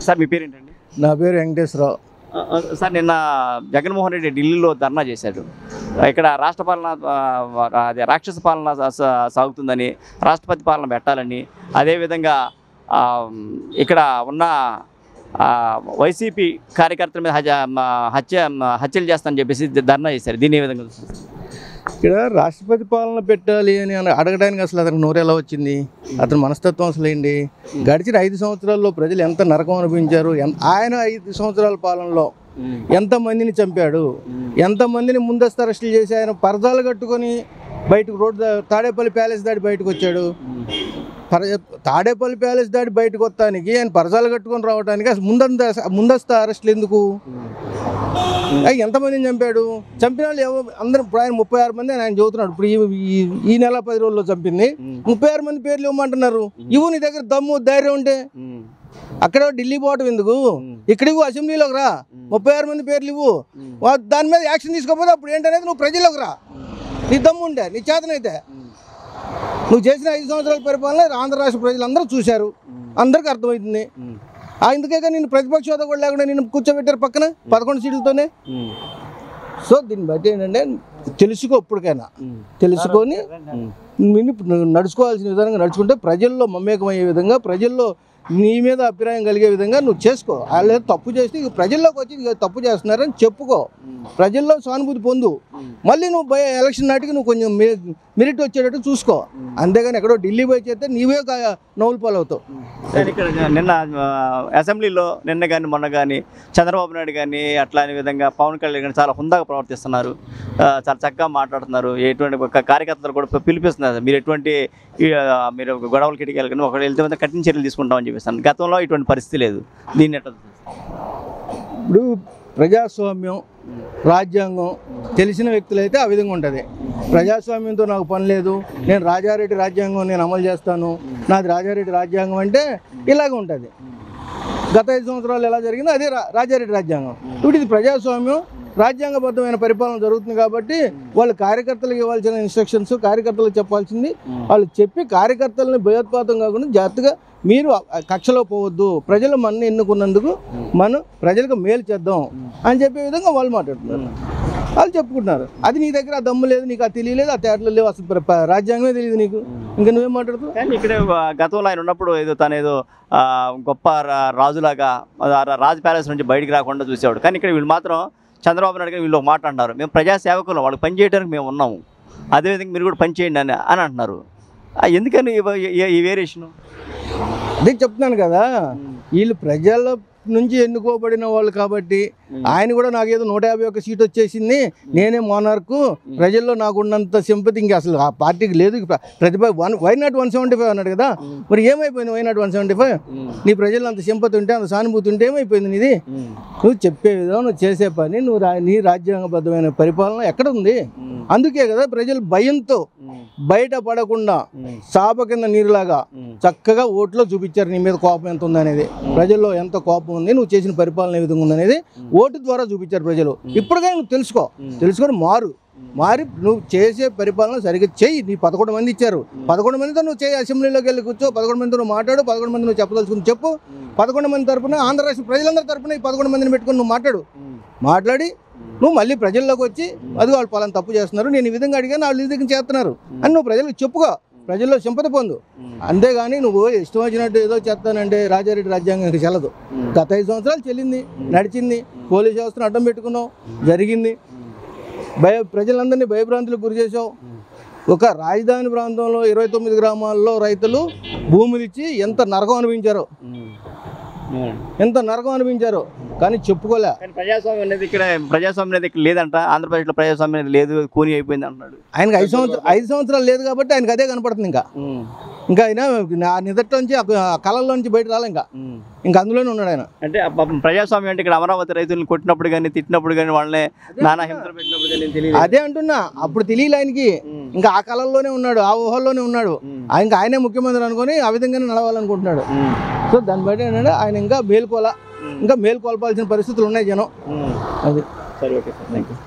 Sir మీ పేరేంటండి? నా పేరు వెంకటేశ్వరరావు. సార్ నిన్న జగన్మోహన్ రెడ్డి ఢిల్లీలో ధర్నా చేశాడు. ఇక్కడ రాష్ట్ర పాలన అదే రాక్షస పాలన సాగుతుందని, రాష్ట్రపతి పాలన పెట్టాలని, అదేవిధంగా ఇక్కడ ఉన్న వైసీపీ కార్యకర్తల మీద హత్యలు చేస్తానని చెప్పేసి ధర్నా చేశారు. దీన్ని ఏ విధంగా చూస్తారు? ఇక్కడ రాష్ట్రపతి పాలన పెట్టాలి అని అడగడానికి అసలు అతనికి నోరు ఎలా వచ్చింది? అతని మనస్తత్వం అసలు ఏంటి? గడిచిన 5 సంవత్సరాల్లో ప్రజలు ఎంత నరకం అనిపించారు? ఆయన 5 సంవత్సరాల పాలనలో ఎంతమందిని చంపాడు? ఎంతమందిని ముందస్తు అరెస్టులు చేసి ఆయన పరదాలు కట్టుకొని బయటకు రోడ్డు తాడేపల్లి ప్యాలెస్ దాటి బయటకు వచ్చాడు. తాడేపల్లి ప్యాలెస్ దాటి బయటకు వస్తానికి ఆయన పరదాలు కట్టుకొని రావడానికి అసలు ముందస్తు అరెస్టులు ఎందుకు? ఎంతమందిని చంపాడు? చంపిన వాళ్ళు అందరూ ఇప్పుడు ఆయన 36 మంది ఆయన చదువుతున్నాడు. ఇప్పుడు ఈ నెల 10 రోజుల్లో చంపింది 36 మంది పేర్లు ఇవ్వమంటున్నారు. ఇవ్వు, నీ దగ్గర దమ్ము ధైర్యం ఉంటే. అక్కడ ఢిల్లీ పోవటం ఎందుకు? ఇక్కడికి అసెంబ్లీలోకి రా, 36 మంది పేర్లు ఇవ్వు. దాని మీద యాక్షన్ తీసుకోకపోతే అప్పుడు ఏంటనేది నువ్వు ప్రజల్లోకి రా. నీ దమ్ము ఉంటే, నీ చేతనైతే. నువ్వు చేసిన 5 సంవత్సరాల పరిపాలన ఆంధ్ర రాష్ట్ర ప్రజలందరూ చూశారు, అందరికీ అర్థమవుతుంది. అందుకే నేను ప్రతిపక్ష హోదా కూడా లేకుండా నేను కూర్చోబెట్టారు పక్కన 11 సీట్లతోనే. సో దీన్ని బట్టి ఏంటంటే తెలుసుకో, ఇప్పటికైనా తెలుసుకొని నడుచుకోవాల్సిన విధంగా నడుచుకుంటే ప్రజల్లో మమేకమయ్యే విధంగా, ప్రజల్లో నీ మీద అభిప్రాయం కలిగే విధంగా నువ్వు చేసుకో. వాళ్ళు తప్పు చేస్తే ప్రజల్లోకి వచ్చి తప్పు చేస్తున్నారని చెప్పుకో, ప్రజల్లో సానుభూతి పొందు. మళ్ళీ నువ్వు ఎలక్షన్ నాటికి నువ్వు కొంచెం మెరిట్ వచ్చేటట్టు చూసుకో. అంతేగాని ఎక్కడో ఢిల్లీ పోయి చేస్తే నీవే నవ్వులు పాలవుతావు. ఇక్కడ నిన్న అసెంబ్లీలో నిన్న కానీ మొన్న కానీ చంద్రబాబు నాయుడు కానీ అట్లానే విధంగా పవన్ కళ్యాణ్ కానీ చాలా హుందాగా ప్రవర్తిస్తున్నారు, చాలా చక్కగా మాట్లాడుతున్నారు. ఎటువంటి కార్యకర్తలు కూడా పిలిపిస్తున్నారు, మీరు ఎటువంటి మీరు గొడవలు కిటికీలు కానీ ఒకటి వెళ్తే కఠిన చర్యలు తీసుకుంటామని చెప్పిస్తాను. గతంలో ఇటువంటి పరిస్థితి లేదు. దీన్ని ఎట్లా? ఇప్పుడు ప్రజాస్వామ్యం, రాజ్యాంగం తెలిసిన వ్యక్తులైతే ఆ విధంగా ఉంటుంది. ప్రజాస్వామ్యంతో నాకు పని లేదు, నేను రాజారెడ్డి రాజ్యాంగం నేను అమలు చేస్తాను, నాది రాజారెడ్డి రాజ్యాంగం అంటే ఇలాగ ఉంటుంది. గత 5 సంవత్సరాలు ఎలా జరిగిందో అదే రాజారెడ్డి రాజ్యాంగం. ఇప్పుడు ఇది ప్రజాస్వామ్యం, రాజ్యాంగబద్ధమైన పరిపాలన జరుగుతుంది కాబట్టి వాళ్ళు కార్యకర్తలకు ఇవ్వాల్సిన ఇన్స్ట్రక్షన్స్ కార్యకర్తలకు చెప్పాల్సింది వాళ్ళు చెప్పి, కార్యకర్తలని భయోత్పాతం కాకుండా జాగ్రత్తగా మీరు కక్షలో పోవద్దు, ప్రజలు మన ఎన్నుకున్నందుకు మనం ప్రజలకు మేలు చేద్దాం అని చెప్పే విధంగా వాళ్ళు మాట్లాడుతున్నారు, వాళ్ళు చెప్పుకుంటున్నారు. అది నీ దగ్గర ఆ దమ్ము లేదు, నీకు ఆ తెలియలేదు, ఆ తేటలు లేవు, అసలు రాజ్యాంగమే తెలియదు నీకు, ఇంకా నువ్వేం మాట్లాడుతావు? కానీ ఇక్కడ గతంలో ఆయన ఉన్నప్పుడు తనేదో గొప్ప రాజులాగా రాజ్ ప్యాలెస్ నుంచి బయటికి రాకుండా చూసేవాడు. కానీ ఇక్కడ వీళ్ళు మాత్రం చంద్రబాబు నాయుడు గారు వీళ్ళు మాట్లాడుతున్నారు, మేము ప్రజాసేవకులు, వాళ్ళకి పని చేయడానికి మేము ఉన్నాము, అదేవిధంగా మీరు కూడా పని చేయండి అని అంటున్నారు. ఎందుకని ఈ వేరియేషను? అదే చెప్తున్నాను కదా, వీళ్ళు ప్రజల నుంచి ఎన్నుకోబడిన వాళ్ళు కాబట్టి ఆయన కూడా నాకేదో 151 సీట్ వచ్చేసింది, నేనే మోనార్కు, ప్రజల్లో నాకున్నంత సింపతి ఇంకా అసలు ఆ పార్టీకి లేదు. ప్రతిభ వై నాట్ 175 అన్నాడు కదా, మరి ఏమైపోయింది వై నాట్ 175? నీ ప్రజల్లో అంత సింపతి ఉంటే, అంత సానుభూతి ఉంటే ఏమైపోయింది నీది? నువ్వు చెప్పే విధంగా నువ్వు చేసే పని, నువ్వు నీ రాజ్యాంగబద్ధమైన పరిపాలన ఎక్కడ ఉంది? అందుకే కదా ప్రజలు భయంతో బయట పడకుండా చాప కింద నీరులాగా చక్కగా ఓట్లో చూపించారు నీ మీద కోపం ఎంత ఉందనేది, ప్రజల్లో ఎంత కోపం ఉంది, నువ్వు చేసిన పరిపాలన ఏ విధంగా ఉందనేది ఓటు ద్వారా చూపించారు ప్రజలు. ఇప్పటికైనా నువ్వు తెలుసుకొని మారి నువ్వు చేసే పరిపాలన సరిగ్గా చెయ్యి. నీ 11 మంది ఇచ్చారు, 11 మందితో నువ్వు చేయి, అసెంబ్లీలోకి వెళ్ళి కూర్చో, 11 మందితో నువ్వు మాట్లాడు, 11 మంది నువ్వు చెప్పదలుచుకుని చెప్పు. 11 మంది తరపున ఆంధ్ర రాష్ట్ర ప్రజలందరి తరపున ఈ 11 మందిని పెట్టుకుని నువ్వు మాట్లాడి నువ్వు మళ్ళీ ప్రజల్లోకి వచ్చి అది వాళ్ళు పలానా తప్పు చేస్తున్నారు, నేను ఈ విధంగా అడిగాను, వాళ్ళు ఈ విధంగా చేస్తున్నారు అని నువ్వు ప్రజలకు చెప్పుకో, ప్రజల్లో సింపతి పొందు. అంతేగాని నువ్వు ఇష్టం వచ్చినట్టు ఏదో చేస్తానంటే రాజారెడ్డి రాజ్యాంగం చెల్లదు. గత 5 సంవత్సరాలు చెల్లింది, నడిచింది, పోలీస్ వ్యవస్థను అడ్డం పెట్టుకున్నావు, జరిగింది. ప్రజలందరినీ భయభ్రాంతులకు గురి చేసావు. ఒక రాజధాని ప్రాంతంలో 29 గ్రామాల్లో రైతులు భూములు ఇచ్చి ఎంత నరకం అనిపించారో కానీ చెప్పుకోలే. ప్రజాస్వామ్యం అనేది ఇక్కడ లేదంట, ఆంధ్రప్రదేశ్లో ప్రజాస్వామ్యం అనేది లేదు, కూని అయిపోయింది అంటున్నాడు. ఆయనకి 5 సంవత్సరాలు లేదు కాబట్టి ఆయనకు అదే కనపడుతుంది. ఇంకా ఆయన నిదట్లో నుంచి కళల్లో నుంచి బయట రాలే, ఇంకా అందులోనే ఉన్నాడు ఆయన. అంటే ప్రజాస్వామ్యం అంటే ఇక్కడ అమరావతి రైతులను కొట్టినప్పుడు కానీ తిట్టినప్పుడు కానీ వాళ్ళని నానా హింసలు పెట్టినప్పుడు కానీ అదే అంటున్నా, అప్పుడు తెలియలే ఆయనకి, ఇంకా ఆ కళల్లోనే ఉన్నాడు, ఆ ఊహల్లోనే ఉన్నాడు. ఇంకా ఆయనే ముఖ్యమంత్రి అనుకొని ఆ విధంగానే నడవాలనుకుంటున్నాడు. సో దాన్ని బట్టి ఏంటంటే ఆయన ఇంకా మేల్కొల్పాల్సిన పరిస్థితులు ఉన్నాయి జనం. అది సరే, ఓకే సార్, థ్యాంక్ యూ.